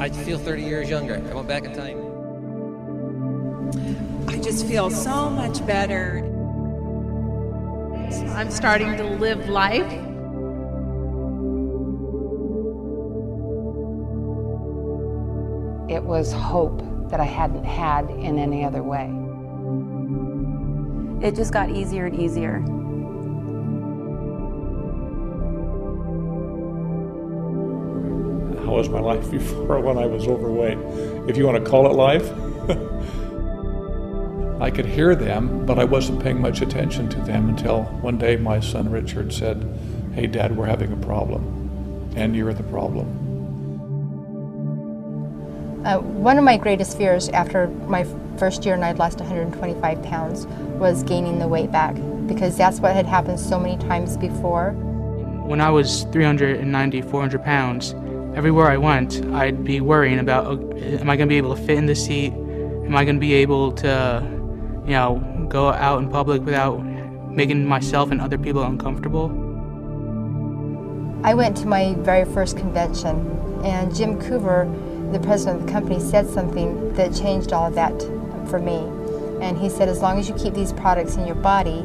I feel 30 years younger. I went back in time. I just feel so much better. I'm starting to live life. It was hope that I hadn't had in any other way. It just got easier and easier. How was my life before when I was overweight? If you want to call it life. I could hear them, but I wasn't paying much attention to them until one day my son Richard said, "Hey Dad, we're having a problem, and you're the problem." One of my greatest fears after my first year and I'd lost 125 pounds was gaining the weight back, because that's what had happened so many times before. When I was 390, 400 pounds, everywhere I went, I'd be worrying about, am I going to be able to fit in the seat? Am I going to be able to, go out in public without making myself and other people uncomfortable? I went to my very first convention, and Jim Coover, the president of the company, said something that changed all of that for me. And he said, as long as you keep these products in your body,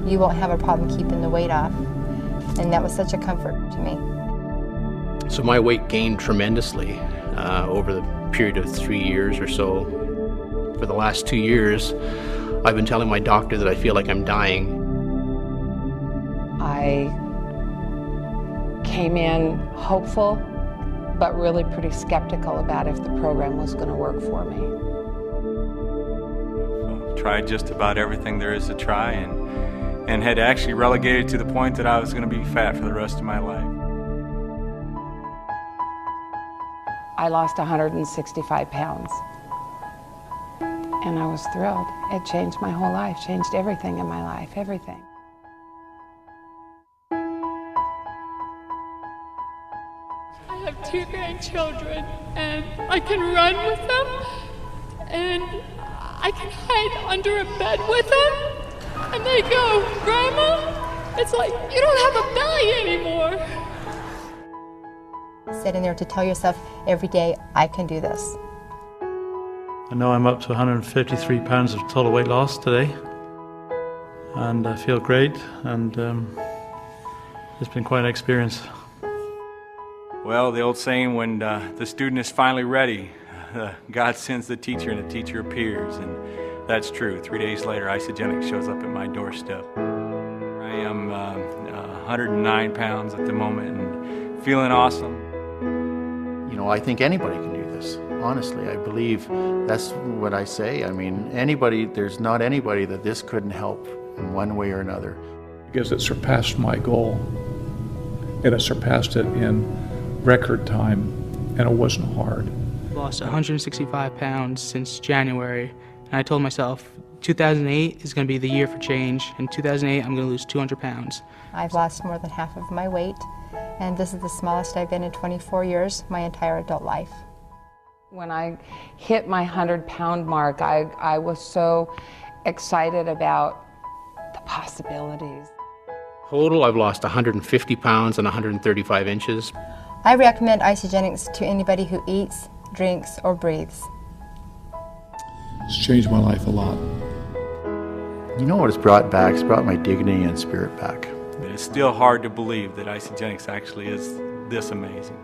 you won't have a problem keeping the weight off. And that was such a comfort to me. So my weight gained tremendously over the period of 3 years or so. For the last 2 years, I've been telling my doctor that I feel like I'm dying. I came in hopeful, but really pretty skeptical about if the program was going to work for me. I've tried just about everything there is to try, and had actually relegated to the point that I was going to be fat for the rest of my life. I lost 165 pounds, and I was thrilled. It changed my whole life, changed everything in my life, everything. I have 2 grandchildren, and I can run with them, and I can hide under a bed with them, and they go, "Grandma, it's like you don't have a belly anymore." Sitting there to tell yourself every day, I can do this. I know I'm up to 153 pounds of total weight loss today, and I feel great, and it's been quite an experience. Well, the old saying, when the student is finally ready, God sends the teacher and the teacher appears, and that's true. 3 days later, Isagenix shows up at my doorstep. I am 109 pounds at the moment and feeling awesome. I think anybody can do this. Honestly, I believe that's what I say. I mean, there's not anybody that this couldn't help in one way or another. Because it surpassed my goal, and it surpassed it in record time, and it wasn't hard. I lost 165 pounds since January, and I told myself 2008 is going to be the year for change. In 2008, I'm going to lose 200 pounds. I've lost more than half of my weight, and this is the smallest I've been in 24 years, my entire adult life. When I hit my 100-pound mark, I was so excited about the possibilities. Total, I've lost 150 pounds and 135 inches. I recommend Isagenix to anybody who eats, drinks, or breathes. It's changed my life a lot. You know what it's brought back? It's brought my dignity and spirit back. But it's still hard to believe that Isagenix actually is this amazing.